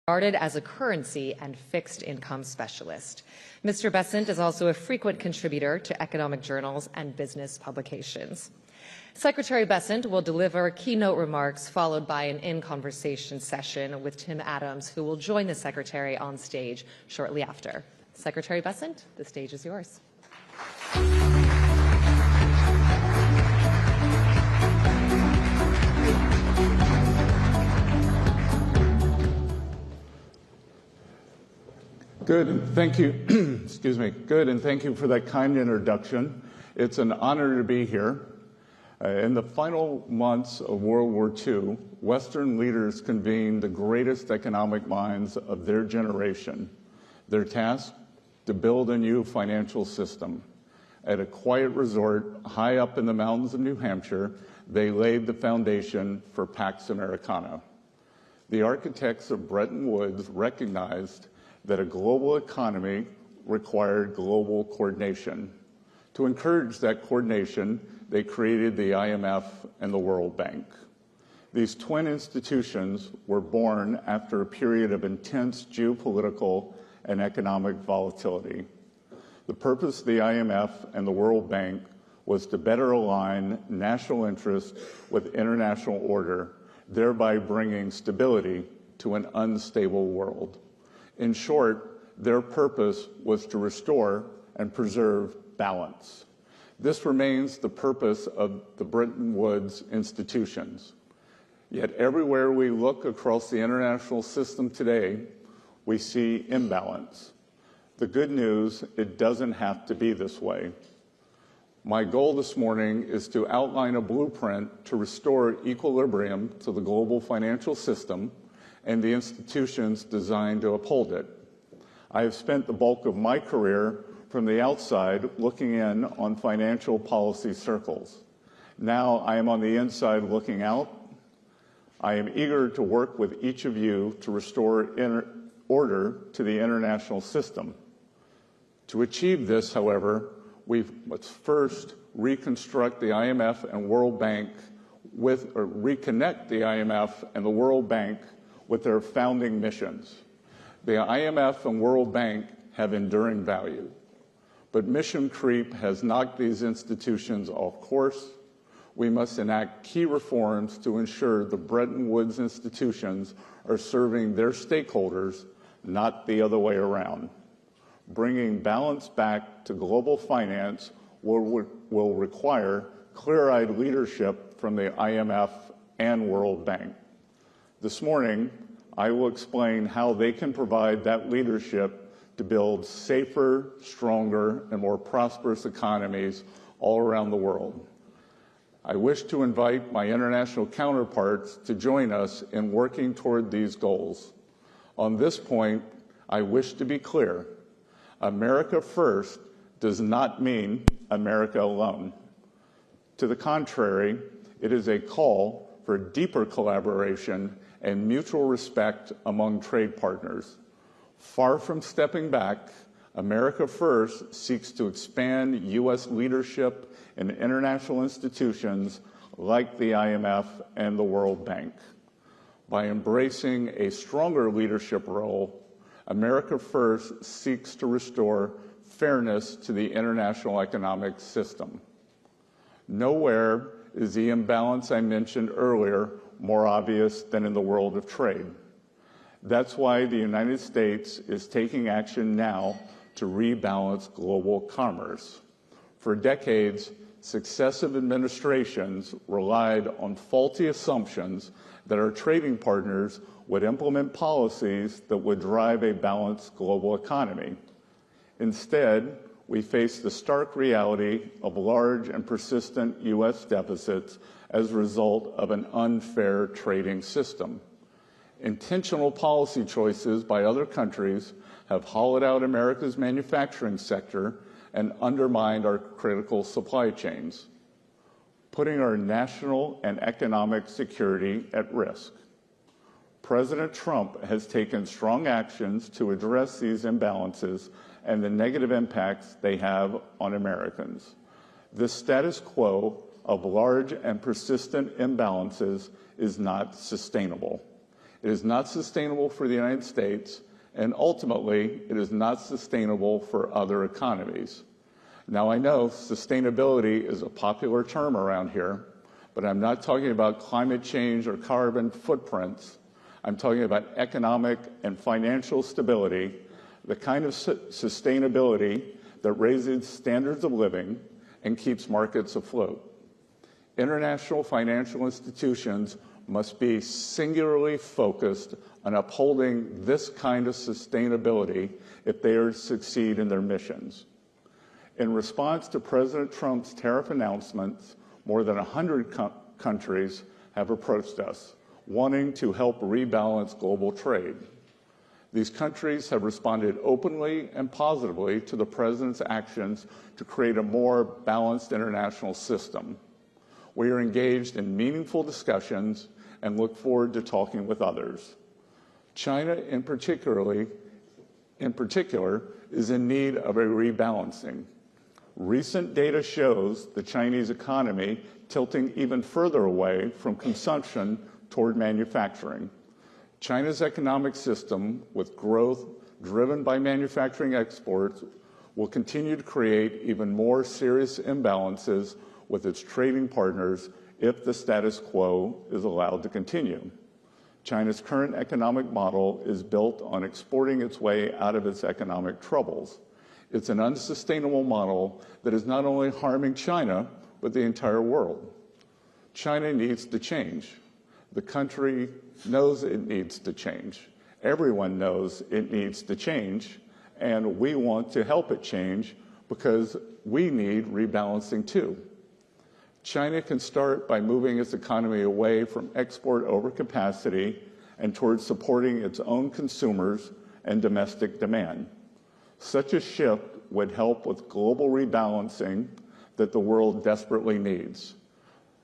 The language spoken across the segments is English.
regarded as a currency and fixed income specialist. Mr. Bessent is also a frequent contributor to economic journals and business publications. Secretary Bessent will deliver keynote remarks followed by an in-conversation session with Tim Adams, who will join the Secretary on stage shortly after. Secretary Bessent, the stage is yours. Good, thank you. Excuse me. Good, and thank you for that kind introduction. It's an honor to be here. In the final months of World War II, Western leaders convened the greatest economic minds of their generation. Their task? To build a new financial system. At a quiet resort high up in the mountains of New Hampshire, they laid the foundation for Pax Americana. The architects of Bretton Woods recognized that a global economy required global coordination. To encourage that coordination, they created the IMF and the World Bank. These twin institutions were born after a period of intense geopolitical and economic volatility. The purpose of the IMF and the World Bank was to better align national interests with international order, thereby bringing stability to an unstable world. In short, their purpose was to restore and preserve balance. This remains the purpose of the Bretton Woods institutions. Yet everywhere we look across the international system today, we see imbalance. The good news, it doesn't have to be this way. My goal this morning is to outline a blueprint to restore equilibrium to the global financial system and the institutions designed to uphold it. I have spent the bulk of my career from the outside looking in on financial policy circles. Now I am on the inside looking out. I am eager to work with each of you to restore order to the international system. To achieve this, however, we must first reconstruct the IMF and World Bank reconnect the IMF and the World Bank with their founding missions. The IMF and World Bank have enduring value, but mission creep has knocked these institutions off course. We must enact key reforms to ensure the Bretton Woods institutions are serving their stakeholders, not the other way around. Bringing balance back to global finance will require clear-eyed leadership from the IMF and World Bank. This morning, I will explain how they can provide that leadership to build safer, stronger, and more prosperous economies all around the world. I wish to invite my international counterparts to join us in working toward these goals. On this point, I wish to be clear. America first does not mean America alone. To the contrary, it is a call for deeper collaboration and mutual respect among trade partners. Far from stepping back, America First seeks to expand U.S. leadership in international institutions like the IMF and the World Bank. By embracing a stronger leadership role, America First seeks to restore fairness to the international economic system. Nowhere is the imbalance I mentioned earlier more obvious than in the world of trade. That's why the United States is taking action now to rebalance global commerce. For decades, successive administrations relied on faulty assumptions that our trading partners would implement policies that would drive a balanced global economy. Instead, we face the stark reality of large and persistent U.S. deficits as a result of an unfair trading system. Intentional policy choices by other countries have hollowed out America's manufacturing sector and undermined our critical supply chains, putting our national and economic security at risk. President Trump has taken strong actions to address these imbalances and the negative impacts they have on Americans. This status quo of large and persistent imbalances is not sustainable. It is not sustainable for the United States, and ultimately, it is not sustainable for other economies. Now, I know sustainability is a popular term around here, but I'm not talking about climate change or carbon footprints. I'm talking about economic and financial stability, the kind of sustainability that raises standards of living and keeps markets afloat. International financial institutions must be singularly focused on upholding this kind of sustainability if they are to succeed in their missions. In response to President Trump's tariff announcements, more than 100 countries have approached us, wanting to help rebalance global trade. These countries have responded openly and positively to the President's actions to create a more balanced international system. We are engaged in meaningful discussions and look forward to talking with others. China, in particular, is in need of a rebalancing. Recent data shows the Chinese economy tilting even further away from consumption toward manufacturing. China's economic system, with growth driven by manufacturing exports, will continue to create even more serious imbalances with its trading partners if the status quo is allowed to continue. China's current economic model is built on exporting its way out of its economic troubles. It's an unsustainable model that is not only harming China, but the entire world. China needs to change. The country knows it needs to change. Everyone knows it needs to change, and we want to help it change because we need rebalancing too. China can start by moving its economy away from export overcapacity and towards supporting its own consumers and domestic demand. Such a shift would help with global rebalancing that the world desperately needs.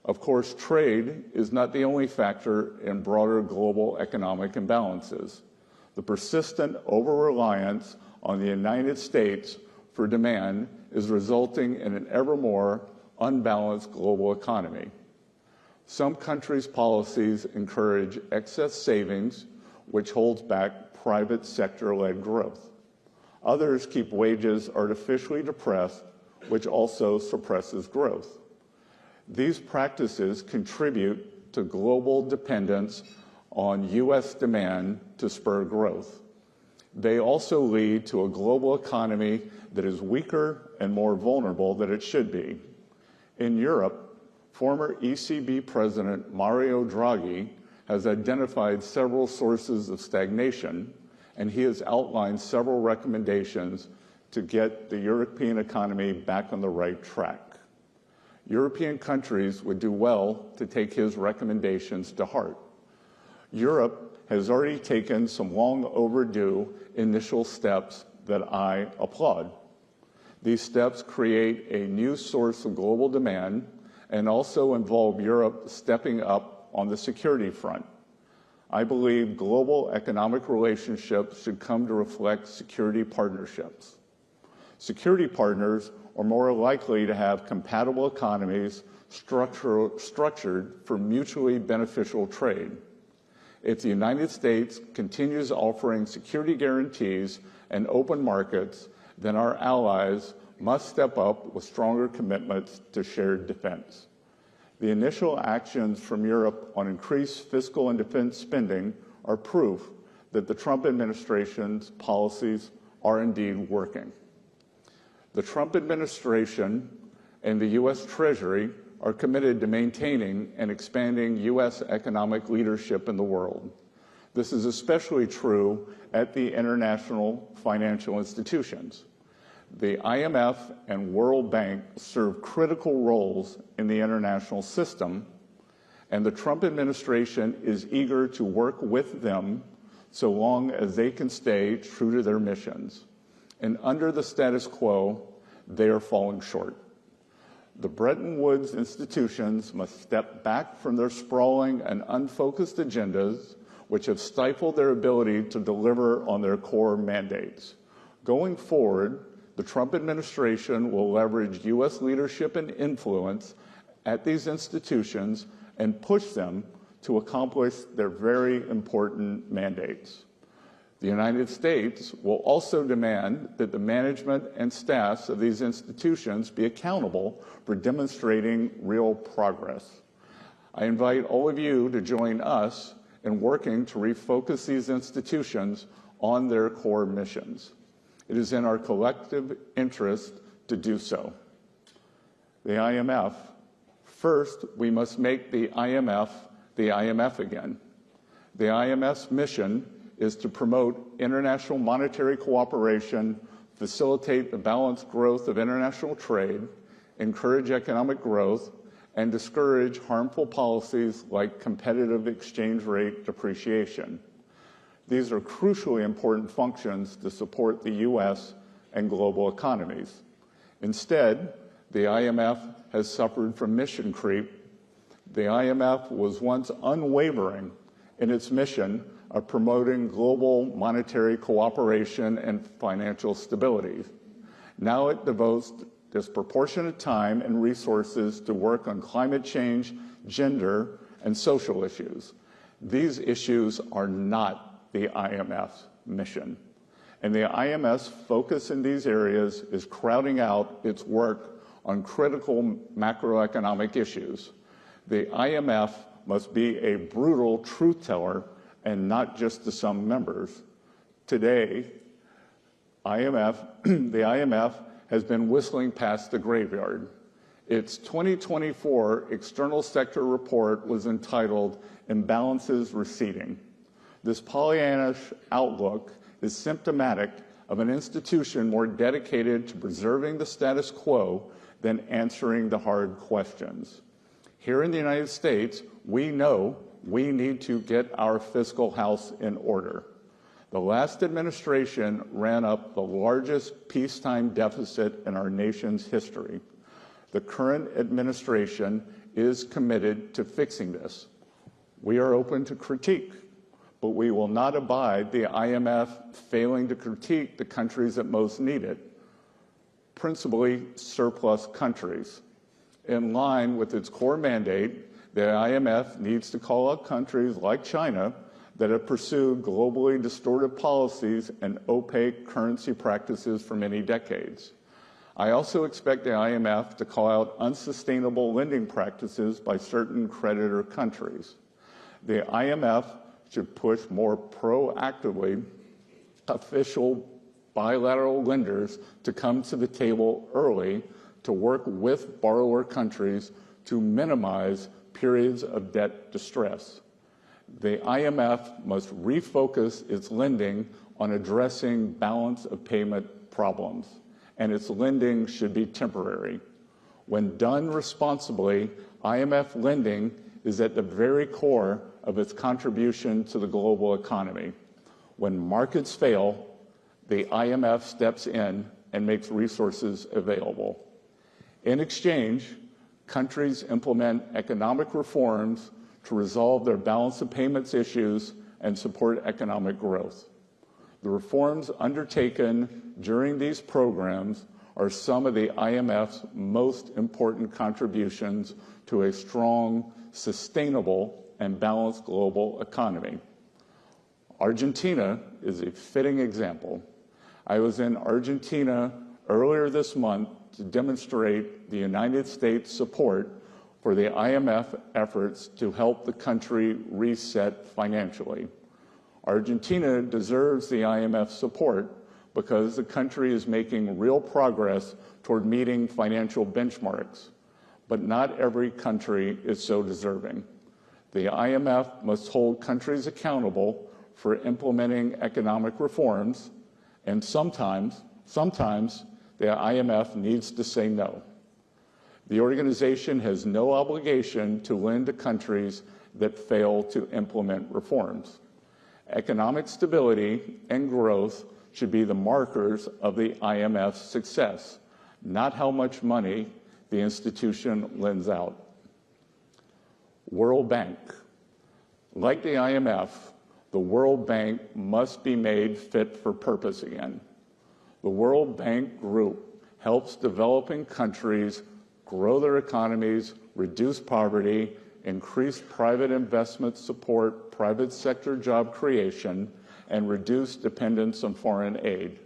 Of course, trade is not the only factor in broader global economic imbalances. The persistent over-reliance on the United States for demand is resulting in an ever more unbalanced global economy. Some countries' policies encourage excess savings, which holds back private sector-led growth. Others keep wages artificially depressed, which also suppresses growth. These practices contribute to global dependence on U.S. demand to spur growth. They also lead to a global economy that is weaker and more vulnerable than it should be. In Europe, former ECB President Mario Draghi has identified several sources of stagnation, and he has outlined several recommendations to get the European economy back on the right track. European countries would do well to take his recommendations to heart. Europe has already taken some long overdue initial steps that I applaud. These steps create a new source of global demand and also involve Europe stepping up on the security front. I believe global economic relationships should come to reflect security partnerships. Security partners are more likely to have compatible economies structured for mutually beneficial trade. If the United States continues offering security guarantees and open markets, then our allies must step up with stronger commitments to shared defense. The initial actions from Europe on increased fiscal and defense spending are proof that the Trump administration's policies are indeed working. The Trump administration and the U.S. Treasury are committed to maintaining and expanding U.S. economic leadership in the world. This is especially true at the international financial institutions. The IMF and World Bank serve critical roles in the international system, and the Trump administration is eager to work with them so long as they can stay true to their missions. And under the status quo, they are falling short. The Bretton Woods institutions must step back from their sprawling and unfocused agendas, which have stifled their ability to deliver on their core mandates. Going forward, the Trump administration will leverage U.S. leadership and influence at these institutions and push them to accomplish their very important mandates. The United States will also demand that the management and staffs of these institutions be accountable for demonstrating real progress. I invite all of you to join us in working to refocus these institutions on their core missions. It is in our collective interest to do so. The IMF. First, we must make the IMF again. The IMF's mission is to promote international monetary cooperation, facilitate the balanced growth of international trade, encourage economic growth, and discourage harmful policies like competitive exchange rate depreciation. These are crucially important functions to support the U.S. and global economies. Instead, the IMF has suffered from mission creep. The IMF was once unwavering in its mission of promoting global monetary cooperation and financial stability. Now it devotes disproportionate time and resources to work on climate change, gender, and social issues. These issues are not the IMF's mission. And the IMF's focus in these areas is crowding out its work on critical macroeconomic issues. The IMF must be a brutal truth teller and not just to some members. Today, the IMF has been whistling past the graveyard. Its 2024 external sector report was entitled Imbalances Receding. This Pollyannish outlook is symptomatic of an institution more dedicated to preserving the status quo than answering the hard questions. Here in the United States, we know we need to get our fiscal house in order. The last administration ran up the largest peacetime deficit in our nation's history. The current administration is committed to fixing this. We are open to critique, but we will not abide the IMF failing to critique the countries that most need it, principally surplus countries. In line with its core mandate, the IMF needs to call out countries like China that have pursued globally distorted policies and opaque currency practices for many decades. I also expect the IMF to call out unsustainable lending practices by certain creditor countries. The IMF should push more proactively official bilateral lenders to come to the table early to work with borrower countries to minimize periods of debt distress. The IMF must refocus its lending on addressing balance of payment problems, and its lending should be temporary. When done responsibly, IMF lending is at the very core of its contribution to the global economy. When markets fail, the IMF steps in and makes resources available. In exchange, countries implement economic reforms to resolve their balance of payments issues and support economic growth. The reforms undertaken during these programs are some of the IMF's most important contributions to a strong, sustainable, and balanced global economy. Argentina is a fitting example. I was in Argentina earlier this month to demonstrate the United States support for the IMF efforts to help the country reset financially. Argentina deserves the IMF support because the country is making real progress toward meeting financial benchmarks, but not every country is so deserving. The IMF must hold countries accountable for implementing economic reforms, and sometimes the IMF needs to say no. The organization has no obligation to lend to countries that fail to implement reforms. Economic stability and growth should be the markers of the IMF's success, not how much money the institution lends out. World Bank. Like the IMF, the World Bank must be made fit for purpose again. The World Bank Group helps developing countries grow their economies, reduce poverty, increase private investment support, private sector job creation, and reduce dependence on foreign aid.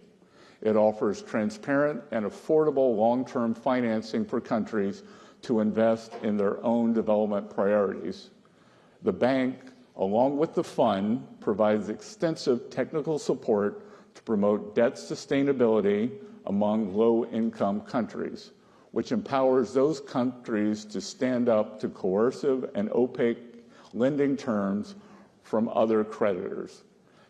It offers transparent and affordable long-term financing for countries to invest in their own development priorities. The bank, along with the fund, provides extensive technical support to promote debt sustainability among low-income countries, which empowers those countries to stand up to coercive and opaque lending terms from other creditors.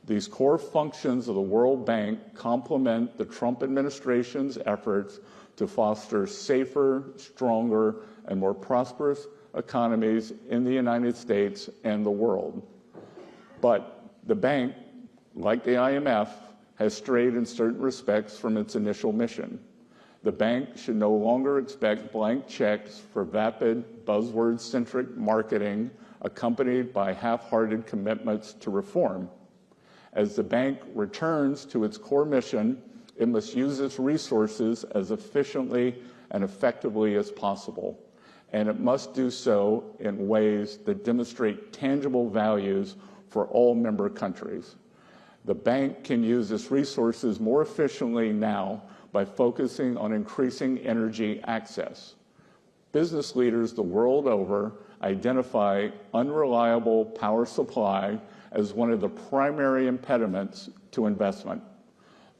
These core functions of the World Bank complement the Trump administration's efforts to foster safer, stronger, and more prosperous economies in the United States and the world. But the bank, like the IMF, has strayed in certain respects from its initial mission. The bank should no longer expect blank checks for vapid, buzzword-centric marketing accompanied by half-hearted commitments to reform. As the bank returns to its core mission, it must use its resources as efficiently and effectively as possible, and it must do so in ways that demonstrate tangible values for all member countries. The bank can use its resources more efficiently now by focusing on increasing energy access. Business leaders the world over identify unreliable power supply as one of the primary impediments to investment.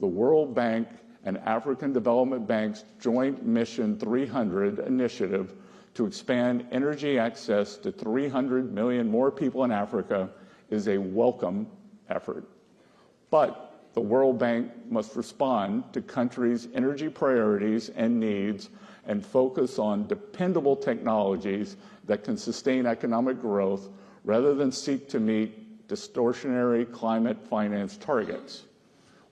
The World Bank and African Development Bank's Joint Mission 300 initiative to expand energy access to 300 million more people in Africa is a welcome effort. But the World Bank must respond to countries' energy priorities and needs and focus on dependable technologies that can sustain economic growth rather than seek to meet distortionary climate finance targets.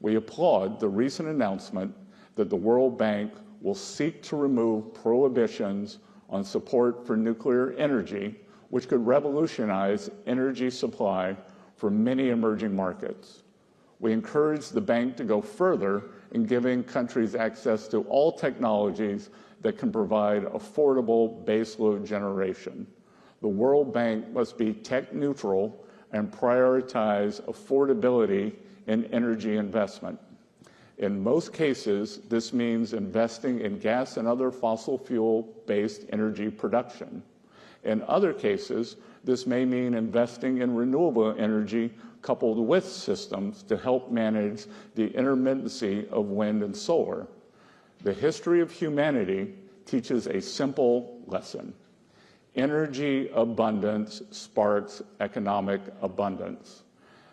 We applaud the recent announcement that the World Bank will seek to remove prohibitions on support for nuclear energy, which could revolutionize energy supply for many emerging markets. We encourage the bank to go further in giving countries access to all technologies that can provide affordable baseload generation. The World Bank must be tech neutral and prioritize affordability in energy investment. In most cases, this means investing in gas and other fossil fuel-based energy production. In other cases, this may mean investing in renewable energy coupled with systems to help manage the intermittency of wind and solar. The history of humanity teaches a simple lesson. Energy abundance sparks economic abundance.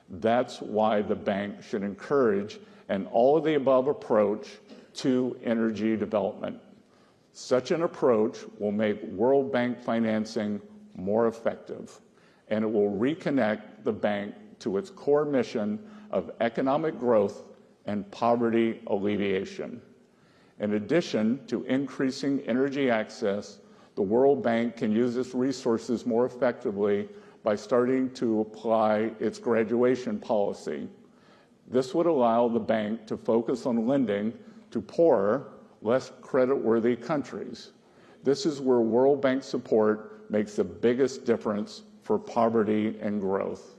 That's why the bank should encourage an all-of-the-above approach to energy development. Such an approach will make World Bank financing more effective, and it will reconnect the bank to its core mission of economic growth and poverty alleviation. In addition to increasing energy access, the World Bank can use its resources more effectively by starting to apply its graduation policy. This would allow the bank to focus on lending to poorer, less creditworthy countries. This is where World Bank support makes the biggest difference for poverty and growth.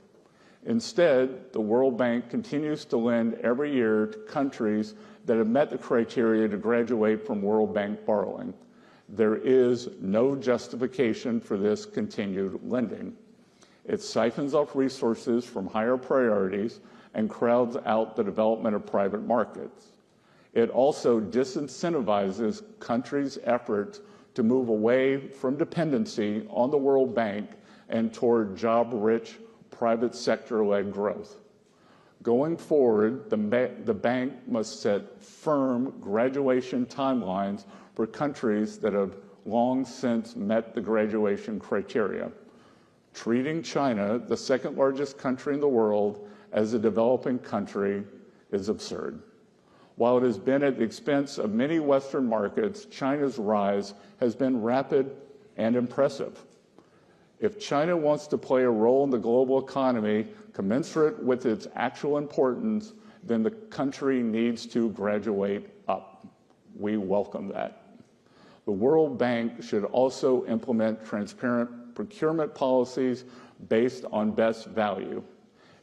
Instead, the World Bank continues to lend every year to countries that have met the criteria to graduate from World Bank borrowing. There is no justification for this continued lending. It siphons off resources from higher priorities and crowds out the development of private markets. It also disincentivizes countries' efforts to move away from dependency on the World Bank and toward job-rich, private sector-led growth. Going forward, the bank must set firm graduation timelines for countries that have long since met the graduation criteria. Treating China, the second largest country in the world, as a developing country is absurd. While it has been at the expense of many Western markets, China's rise has been rapid and impressive. If China wants to play a role in the global economy commensurate with its actual importance, then the country needs to graduate up. We welcome that. The World Bank should also implement transparent procurement policies based on best value.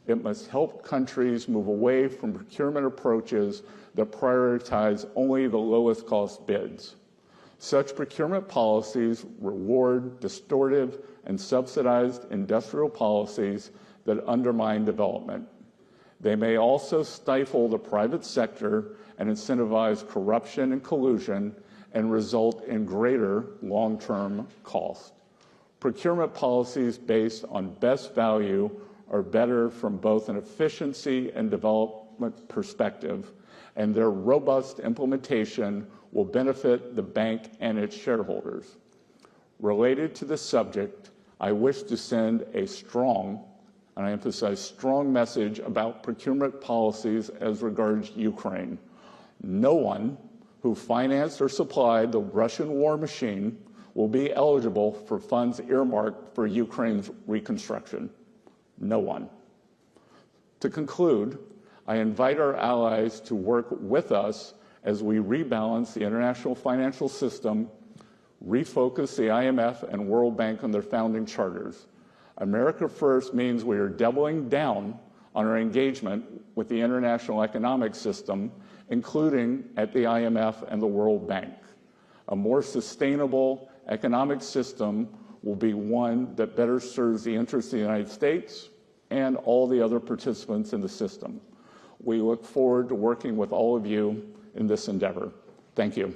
It must help countries move away from procurement approaches that prioritize only the lowest cost bids. Such procurement policies reward distortive and subsidized industrial policies that undermine development. They may also stifle the private sector and incentivize corruption and collusion and result in greater long-term cost. Procurement policies based on best value are better from both an efficiency and development perspective, and their robust implementation will benefit the bank and its shareholders. Related to this subject, I wish to send a strong, and I emphasize strong, message about procurement policies as regards Ukraine. No one who financed or supplied the Russian war machine will be eligible for funds earmarked for Ukraine's reconstruction. No one. To conclude, I invite our allies to work with us as we rebalance the international financial system, refocus the IMF and World Bank on their founding charters. America First means we are doubling down on our engagement with the international economic system, including at the IMF and the World Bank. A more sustainable economic system will be one that better serves the interests of the United States and all the other participants in the system. We look forward to working with all of you in this endeavor. Thank you.